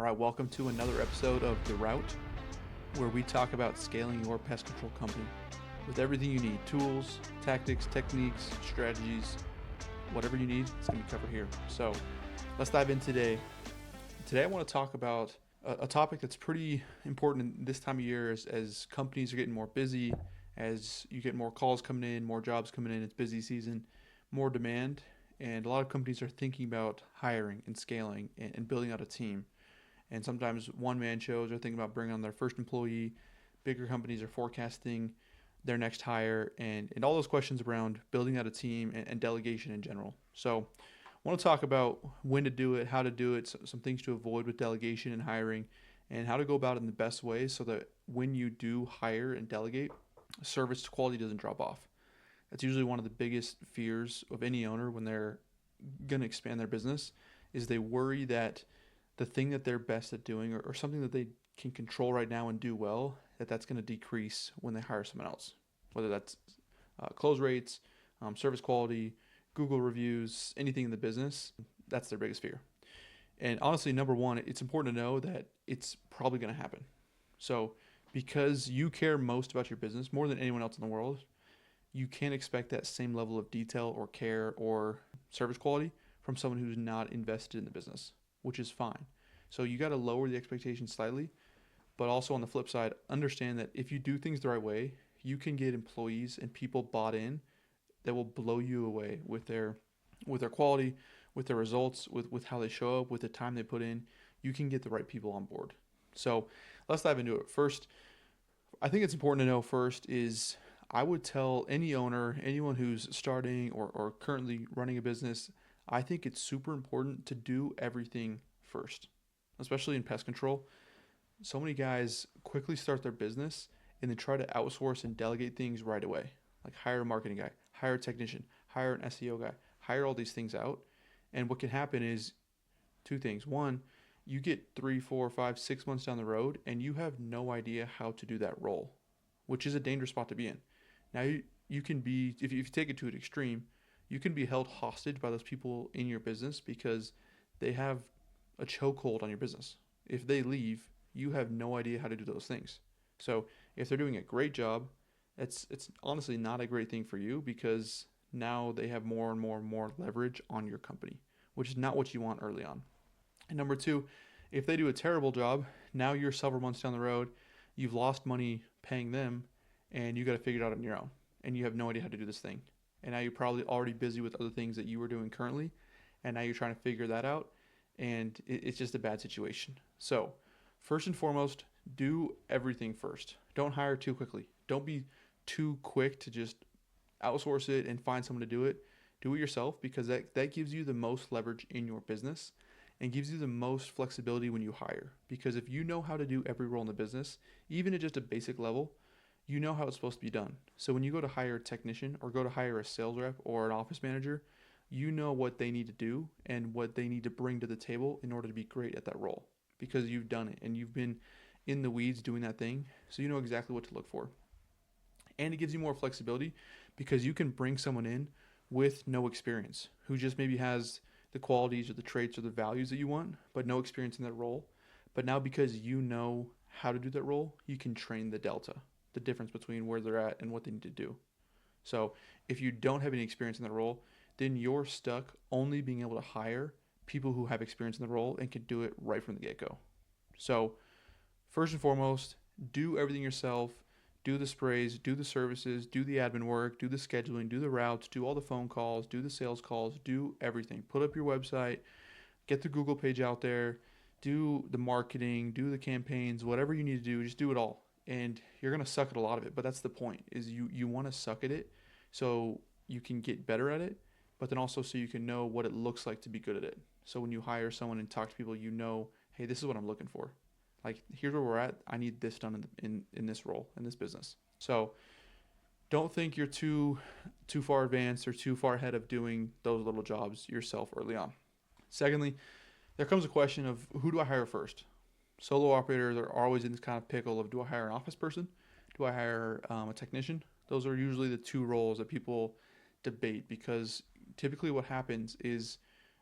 All right, welcome to another episode of The Route, where we talk about scaling your pest control company with everything you need: tools, tactics, techniques, strategies, whatever you need, it's going to be covered here. So let's dive in today. Today, I want to talk about a topic that's pretty important this time of year as companies are getting more busy, as you get more calls coming in, more jobs coming in, it's busy season, more demand, and a lot of companies are thinking about hiring and scaling and building out a team. And sometimes one-man shows are thinking about bringing on their first employee. Bigger companies are forecasting their next hire, and all those questions around building out a team and delegation in general. So I want to talk about when to do it, how to do it, some things to avoid with delegation and hiring, and how to go about it in the best way so that when you do hire and delegate, service quality doesn't drop off. That's usually one of the biggest fears of any owner when they're going to expand their business, is they worry that the thing that they're best at doing, or something that they can control right now and do well, that's going to decrease when they hire someone else. Whether that's close rates, service quality, Google reviews, anything in the business, that's their biggest fear. And honestly, number one, it's important to know that it's probably going to happen. So because you care most about your business more than anyone else in the world, you can't expect that same level of detail or care or service quality from someone who's not invested in the business, which is fine. So you got to lower the expectations slightly, but also on the flip side, understand that if you do things the right way, you can get employees and people bought in that will blow you away with their quality, with their results, with how they show up, with the time they put in. You can get the right people on board. So let's dive into it. First, I think it's important to know first is I would tell any owner, anyone who's starting or currently running a business, I think it's super important to do everything first, especially in pest control. So many guys quickly start their business and they try to outsource and delegate things right away. Like hire a marketing guy, hire a technician, hire an SEO guy, hire all these things out. And what can happen is two things. One, you get 3, 4, 5, 6 months down the road and you have no idea how to do that role, which is a dangerous spot to be in. Now, you can be, if you take it to an extreme, you can be held hostage by those people in your business because they have a chokehold on your business. If they leave, you have no idea how to do those things. So if they're doing a great job, it's honestly not a great thing for you because now they have more and more and more leverage on your company, which is not what you want early on. And number two, if they do a terrible job, now you're several months down the road, you've lost money paying them, and you got to figure it out on your own, and you have no idea how to do this thing. And now you're probably already busy with other things that you were doing currently, and now you're trying to figure that out, and it's just a bad situation. So first and foremost, do everything first. Don't hire too quickly. Don't be too quick to just outsource it and find someone to do it. Do it yourself because that gives you the most leverage in your business and gives you the most flexibility when you hire. Because if you know how to do every role in the business, even at just a basic level, you know how it's supposed to be done. So when you go to hire a technician or go to hire a sales rep or an office manager, you know what they need to do and what they need to bring to the table in order to be great at that role because you've done it and you've been in the weeds doing that thing. So you know exactly what to look for. And it gives you more flexibility because you can bring someone in with no experience who just maybe has the qualities or the traits or the values that you want, but no experience in that role. But now because you know how to do that role, you can train the difference between where they're at and what they need to do. So if you don't have any experience in the role, then you're stuck only being able to hire people who have experience in the role and can do it right from the get-go. So first and foremost, do everything yourself. Do the sprays, do the services, do the admin work, do the scheduling, do the routes, do all the phone calls, do the sales calls, do everything. Put up your website, get the Google page out there, do the marketing, do the campaigns, whatever you need to do, just do it all. And you're going to suck at a lot of it, but that's the point, is you want to suck at it so you can get better at it, but then also so you can know what it looks like to be good at it. So when you hire someone and talk to people, you know, hey, this is what I'm looking for. Like, here's where we're at. I need this done in this role, in this business. So don't think you're too far advanced or too far ahead of doing those little jobs yourself early on. Secondly, there comes a question of who do I hire first? Solo operators are always in this kind of pickle of, do I hire an office person? Do I hire a technician? Those are usually the two roles that people debate because typically what happens is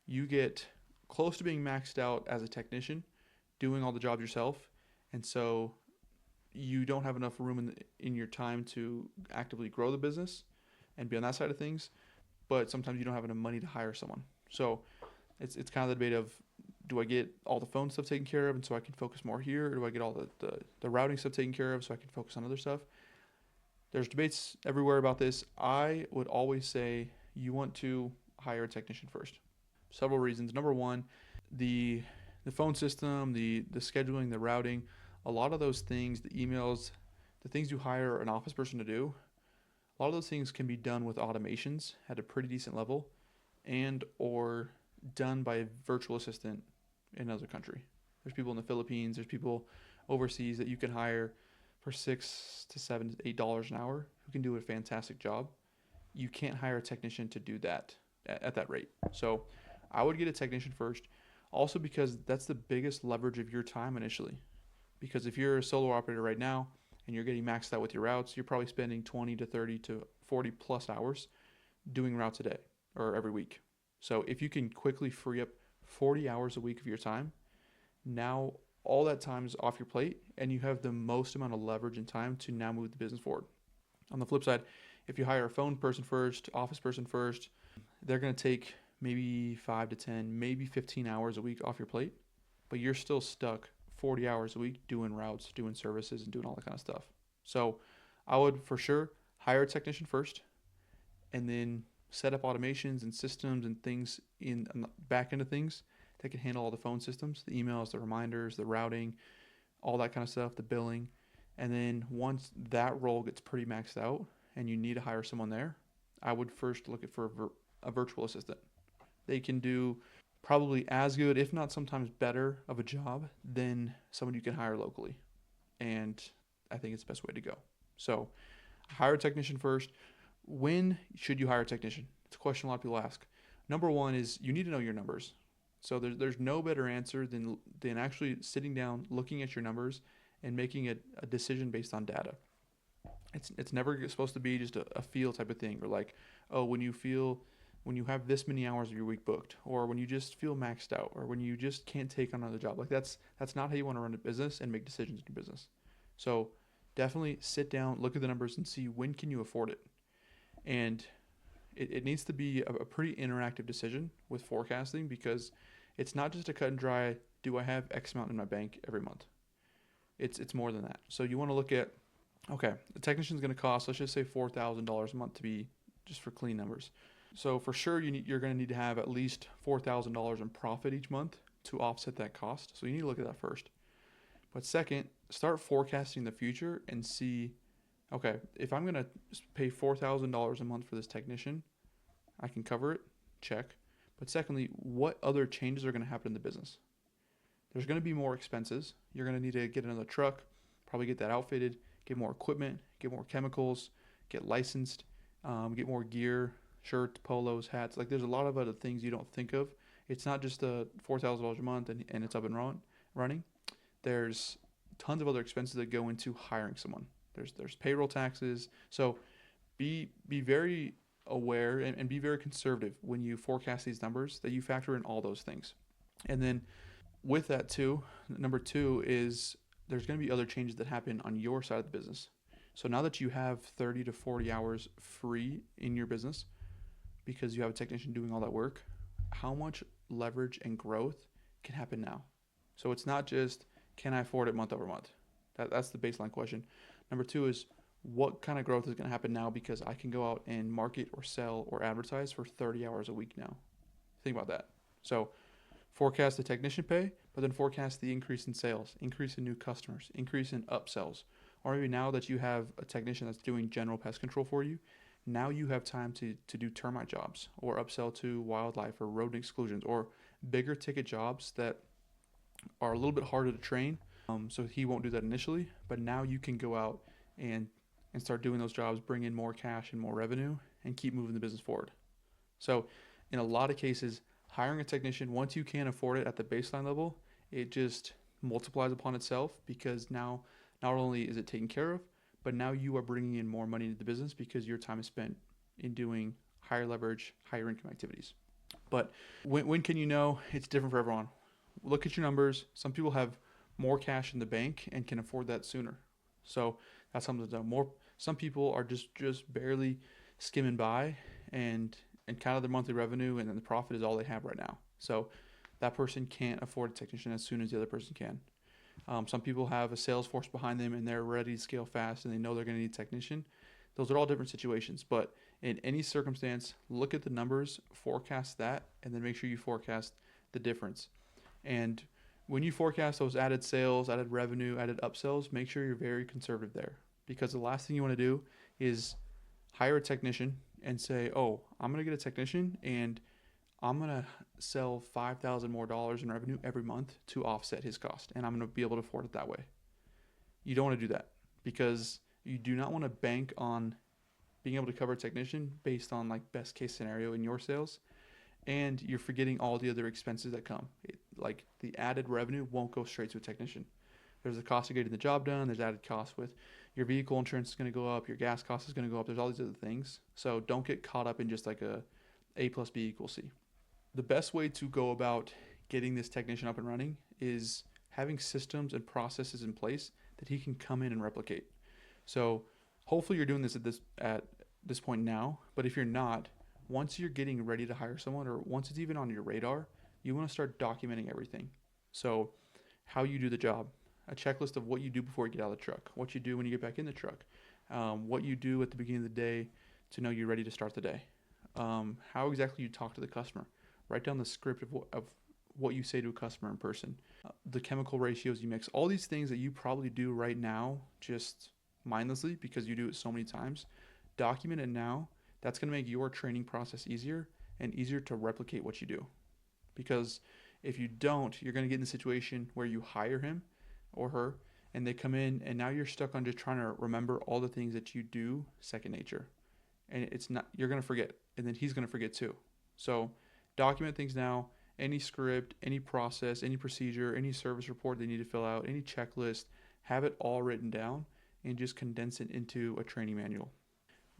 you get close to being maxed out as a technician doing all the jobs yourself, and so you don't have enough room in your time to actively grow the business and be on that side of things. But sometimes you don't have enough money to hire someone. So it's kind of the debate of, do I get all the phone stuff taken care of and so I can focus more here, or do I get all the routing stuff taken care of so I can focus on other stuff? There's debates everywhere about this. I would always say you want to hire a technician first. Several reasons. Number one, the phone system, the scheduling, the routing, a lot of those things, the emails, the things you hire an office person to do, a lot of those things can be done with automations at a pretty decent level, and or done by a virtual assistant in another country. There's people in the Philippines, there's people overseas that you can hire for $6 to $7 to $8 an hour who can do a fantastic job. You can't hire a technician to do that at that rate. So I would get a technician first, also because that's the biggest leverage of your time initially. Because if you're a solo operator right now and you're getting maxed out with your routes, you're probably spending 20 to 30 to 40 plus hours doing routes a day or every week. So if you can quickly free up 40 hours a week of your time, now all that time is off your plate and you have the most amount of leverage and time to now move the business forward. On the flip side, if you hire a phone person first, office person first, they're going to take maybe 5 to 10, maybe 15 hours a week off your plate, but you're still stuck 40 hours a week doing routes, doing services, and doing all that kind of stuff. So I would for sure hire a technician first and then set up automations and systems and things on the back end of things that can handle all the phone systems, the emails, the reminders, the routing, all that kind of stuff, the billing. And then once that role gets pretty maxed out and you need to hire someone there, I would first look at for a virtual assistant. They can do probably as good, if not sometimes better, of a job than someone you can hire locally. And I think it's the best way to go. So hire a technician first. When should you hire a technician? It's a question a lot of people ask. Number one is you need to know your numbers. So there's no better answer than actually sitting down, looking at your numbers, and making a decision based on data. It's never supposed to be just a feel type of thing, or like, oh, when you have this many hours of your week booked, or when you just feel maxed out, or when you just can't take on another job. Like that's not how you want to run a business and make decisions in your business. So definitely sit down, look at the numbers, and see when can you afford it. And it needs to be a pretty interactive decision with forecasting, because it's not just a cut and dry, do I have X amount in my bank every month? It's more than that. So you want to look at, okay, the technician's going to cost, let's just say $4,000 a month to be just for clean numbers. So for sure you're going to need to have at least $4,000 in profit each month to offset that cost. So you need to look at that first. But second, start forecasting the future and see, okay, if I'm going to pay $4,000 a month for this technician, I can cover it, check. But secondly, what other changes are going to happen in the business? There's going to be more expenses. You're going to need to get another truck, probably get that outfitted, get more equipment, get more chemicals, get licensed, get more gear, shirts, polos, hats. Like there's a lot of other things you don't think of. It's not just $4,000 a month and it's up and running. There's tons of other expenses that go into hiring someone. There's payroll taxes. So be very aware and be very conservative when you forecast these numbers, that you factor in all those things. And then with that too, number two is there's going to be other changes that happen on your side of the business. So now that you have 30 to 40 hours free in your business because you have a technician doing all that work, how much leverage and growth can happen now? So it's not just, can I afford it month over month? That's the baseline question. Number two is, what kind of growth is going to happen now because I can go out and market or sell or advertise for 30 hours a week now? Think about that. So forecast the technician pay, but then forecast the increase in sales, increase in new customers, increase in upsells. Or maybe now that you have a technician that's doing general pest control for you, now you have time to do termite jobs or upsell to wildlife or rodent exclusions or bigger ticket jobs that are a little bit harder to train. So he won't do that initially, but now you can go out and start doing those jobs, bring in more cash and more revenue, and keep moving the business forward. So in a lot of cases, hiring a technician, once you can afford it at the baseline level, it just multiplies upon itself, because now not only is it taken care of, but now you are bringing in more money into the business because your time is spent in doing higher leverage, higher income activities. But when can you know? It's different for everyone. Look at your numbers. Some people have more cash in the bank and can afford that sooner. So that's something to more. Some people are just barely skimming by, and kind of their monthly revenue and then the profit is all they have right now. So that person can't afford a technician as soon as the other person can. Some people have a sales force behind them and they're ready to scale fast and they know they're going to need a technician. Those are all different situations, but in any circumstance, look at the numbers, forecast that, and then make sure you forecast the difference. And when you forecast those added sales, added revenue, added upsells, make sure you're very conservative there, because the last thing you want to do is hire a technician and say, "Oh, I'm going to get a technician and I'm going to sell $5,000 more in revenue every month to offset his cost, and I'm going to be able to afford it that way." You don't want to do that, because you do not want to bank on being able to cover a technician based on like best case scenario in your sales, and you're forgetting all the other expenses that come. Like the added revenue won't go straight to a technician. There's the cost of getting the job done. There's added costs with your vehicle insurance is going to go up. Your gas cost is going to go up. There's all these other things. So don't get caught up in just like A plus B equals C. The best way to go about getting this technician up and running is having systems and processes in place that he can come in and replicate. So hopefully you're doing this at this point now, but if you're not, once you're getting ready to hire someone, or once it's even on your radar, you want to start documenting everything. So how you do the job, a checklist of what you do before you get out of the truck, what you do when you get back in the truck, what you do at the beginning of the day to know you're ready to start the day, how exactly you talk to the customer. Write down the script of what you say to a customer in person, the chemical ratios you mix, all these things that you probably do right now just mindlessly because you do it so many times. Document it now. That's going to make your training process easier and easier to replicate what you do. Because if you don't, you're going to get in a situation where you hire him or her and they come in and now you're stuck on just trying to remember all the things that you do second nature. And it's not, you're going to forget, and then he's going to forget too. So document things now, any script, any process, any procedure, any service report they need to fill out, any checklist, have it all written down and just condense it into a training manual.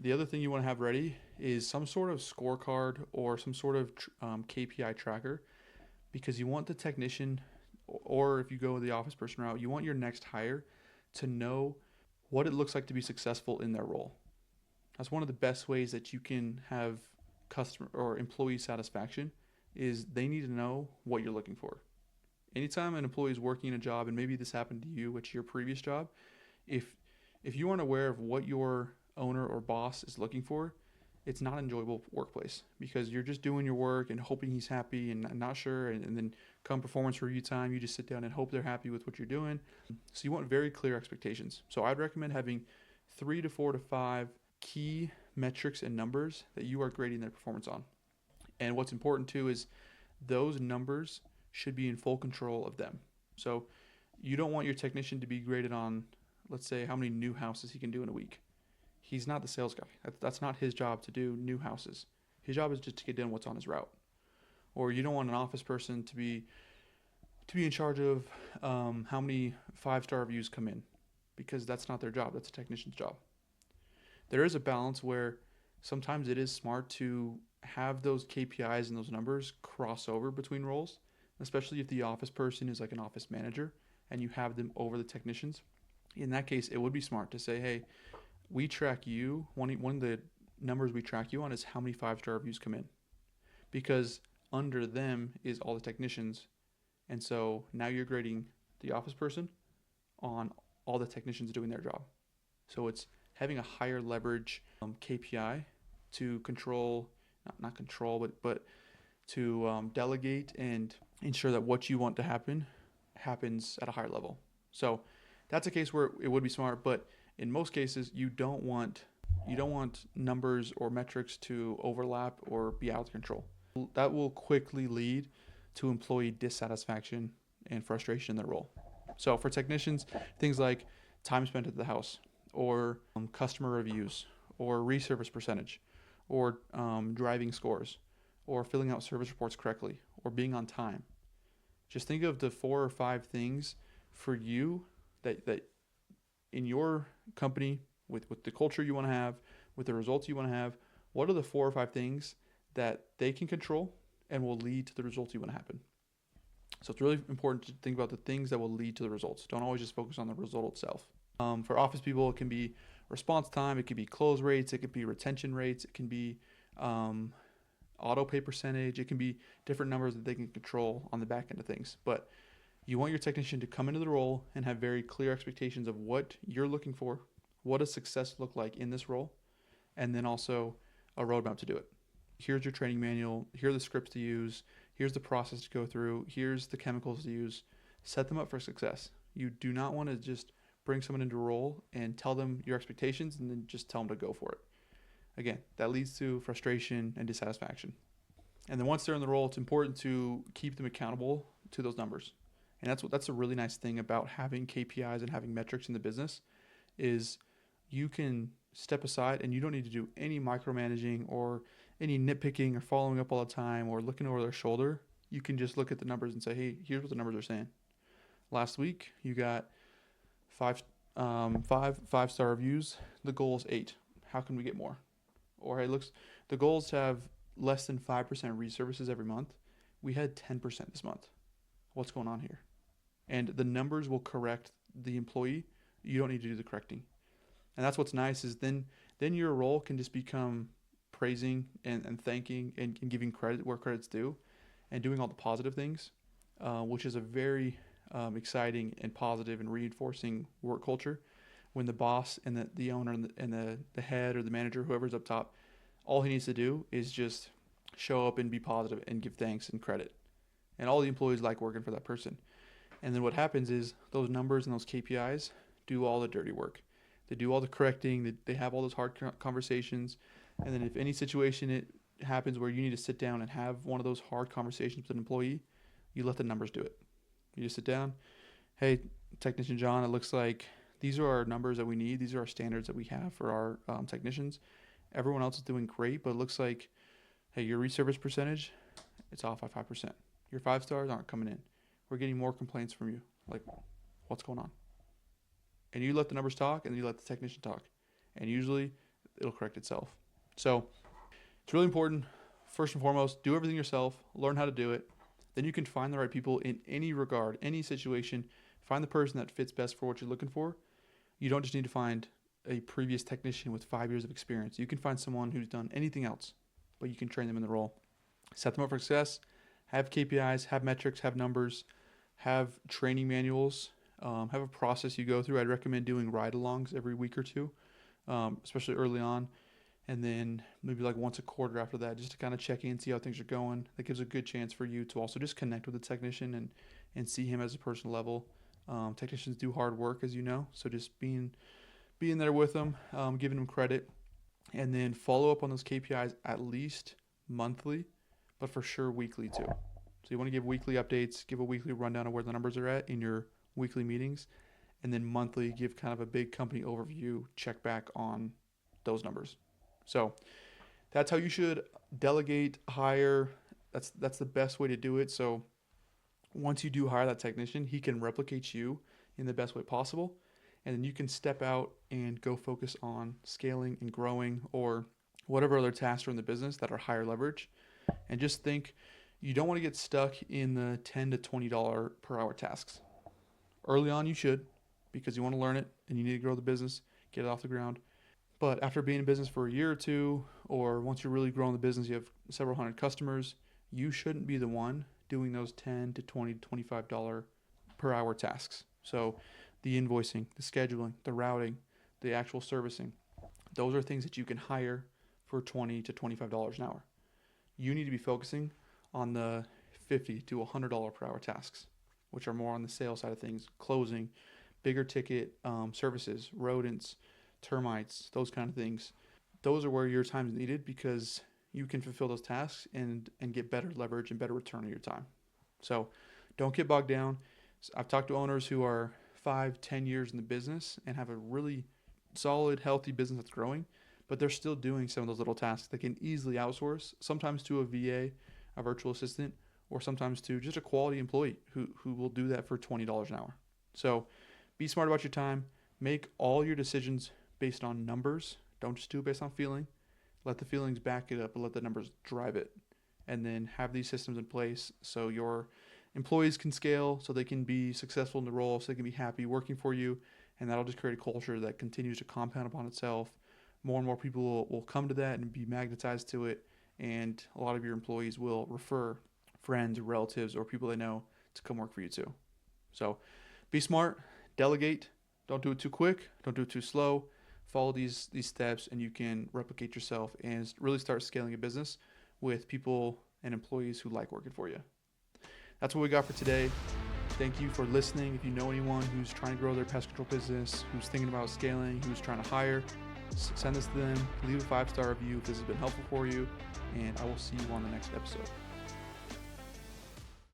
The other thing you want to have ready is some sort of scorecard or some sort of KPI tracker, because you want the technician, or if you go the office person route, you want your next hire to know what it looks like to be successful in their role. That's one of the best ways that you can have customer or employee satisfaction, is they need to know what you're looking for. Anytime an employee is working in a job, and maybe this happened to you at your previous job, if you aren't aware of what your owner or boss is looking for, it's not an enjoyable workplace, because you're just doing your work and hoping he's happy and not sure, and then come performance review time, you just sit down and hope they're happy with what you're doing. So you want very clear expectations. So I'd recommend having 3 to 4 to 5 key metrics and numbers that you are grading their performance on. And what's important too is those numbers should be in full control of them. So you don't want your technician to be graded on, let's say, how many new houses he can do in a week. He's not the sales guy. That's not his job to do new houses. His job is just to get done what's on his route. Or you don't want an office person to be in charge of how many 5-star reviews come in, because that's not their job. That's a technician's job. There is a balance where sometimes it is smart to have those KPIs and those numbers cross over between roles, especially if the office person is like an office manager and you have them over the technicians. In that case, it would be smart to say, hey, we track you. One of the numbers we track you on is how many 5-star reviews come in, because under them is all the technicians. And so now you're grading the office person on all the technicians doing their job. So it's having a higher leverage KPI to control, not control, but to delegate and ensure that what you want to happen happens at a higher level. So that's a case where it would be smart, but in most cases you don't want numbers or metrics to overlap or be out of control. That will quickly lead to employee dissatisfaction and frustration in their role. So for technicians, things like time spent at the house, or customer reviews, or reservice percentage, or driving scores, or filling out service reports correctly, or being on time. Just think of the 4 or 5 things for you that in your company, with the culture you want to have, with the results you want to have, what are the 4 or 5 things that they can control and will lead to the results you want to happen? So it's really important to think about the things that will lead to the results. Don't always just focus on the result itself. For office people, it can be response time, it could be close rates, it could be retention rates, it can be um, auto pay percentage, it can be different numbers that they can control on the back end of things. But you want your technician to come into the role and have very clear expectations of what you're looking for, what does success look like in this role, and then also a roadmap to do it. Here's your training manual, here are the scripts to use, here's the process to go through, here's the chemicals to use. Set them up for success. You do not want to just bring someone into a role and tell them your expectations and then just tell them to go for it. Again, that leads to frustration and dissatisfaction. And then once they're in the role, it's important to keep them accountable to those numbers. And that's a really nice thing about having KPIs and having metrics in the business is you can step aside and you don't need to do any micromanaging or any nitpicking or following up all the time or looking over their shoulder. You can just look at the numbers and say, hey, here's what the numbers are saying. Last week you got five-star reviews. The goal is 8. How can we get more? Or hey, looks the goal is to have less than 5% reservices every month. We had 10% this month. What's going on here? And the numbers will correct the employee. You don't need to do the correcting. And that's what's nice is then your role can just become praising and thanking and giving credit where credit's due and doing all the positive things, which is a very exciting and positive and reinforcing work culture when the boss and the owner and the head or the manager, whoever's up top, all he needs to do is just show up and be positive and give thanks and credit. And all the employees like working for that person. And then what happens is those numbers and those KPIs do all the dirty work. They do all the correcting. They have all those hard conversations. And then if any situation it happens where you need to sit down and have one of those hard conversations with an employee, you let the numbers do it. You just sit down. Hey, Technician John, it looks like these are our numbers that we need. These are our standards that we have for our technicians. Everyone else is doing great, but it looks like, hey, your reservice percentage, it's off by 5%. Your 5 stars aren't coming in. We're getting more complaints from you. Like, what's going on? And you let the numbers talk, and you let the technician talk. And usually, it'll correct itself. So, it's really important. First and foremost, do everything yourself. Learn how to do it. Then you can find the right people in any regard, any situation. Find the person that fits best for what you're looking for. You don't just need to find a previous technician with 5 years of experience. You can find someone who's done anything else, but you can train them in the role. Set them up for success. Have KPIs, have metrics, have numbers, have training manuals, have a process you go through. I'd recommend doing ride-alongs every week or two, especially early on, and then maybe like once a quarter after that, just to kind of check in, see how things are going. That gives a good chance for you to also just connect with the technician and see him as a personal level. Technicians do hard work, as you know, so just being there with them, giving them credit, and then follow up on those KPIs at least monthly, but for sure weekly too. So you want to give weekly updates, give a weekly rundown of where the numbers are at in your weekly meetings, and then monthly give kind of a big company overview, check back on those numbers. So that's how you should delegate, hire. That's the best way to do it. So once you do hire that technician, he can replicate you in the best way possible. And then you can step out and go focus on scaling and growing or whatever other tasks are in the business that are higher leverage. And just think, you don't want to get stuck in the $10 to $20 per hour tasks. Early on, you should, because you want to learn it and you need to grow the business, get it off the ground. But after being in business for a year or two, or once you're really growing the business, you have several hundred customers, you shouldn't be the one doing those $10 to $20 to $25 per hour tasks. So the invoicing, the scheduling, the routing, the actual servicing, those are things that you can hire for $20 to $25 an hour. You need to be focusing on the $50 to $100 per hour tasks, which are more on the sales side of things, closing, bigger ticket services, rodents, termites, those kind of things. Those are where your time is needed because you can fulfill those tasks and get better leverage and better return on your time. So don't get bogged down. I've talked to owners who are 5-10 years in the business and have a really solid, healthy business that's growing, but they're still doing some of those little tasks they can easily outsource, sometimes to a VA, a virtual assistant, or sometimes to just a quality employee who will do that for $20 an hour. So be smart about your time. Make all your decisions based on numbers. Don't just do it based on feeling. Let the feelings back it up and let the numbers drive it. And then have these systems in place so your employees can scale so they can be successful in the role, so they can be happy working for you, and that'll just create a culture that continues to compound upon itself. More and more people will come to that and be magnetized to it, and a lot of your employees will refer friends, relatives, or people they know to come work for you too. So be smart, delegate, don't do it too quick, don't do it too slow. Follow these steps, and you can replicate yourself and really start scaling a business with people and employees who like working for you. That's what we got for today. Thank you for listening. If you know anyone who's trying to grow their pest control business, who's thinking about scaling, who's trying to hire, send this to them. Leave a 5-star review if this has been helpful for you, and I will see you on the next episode.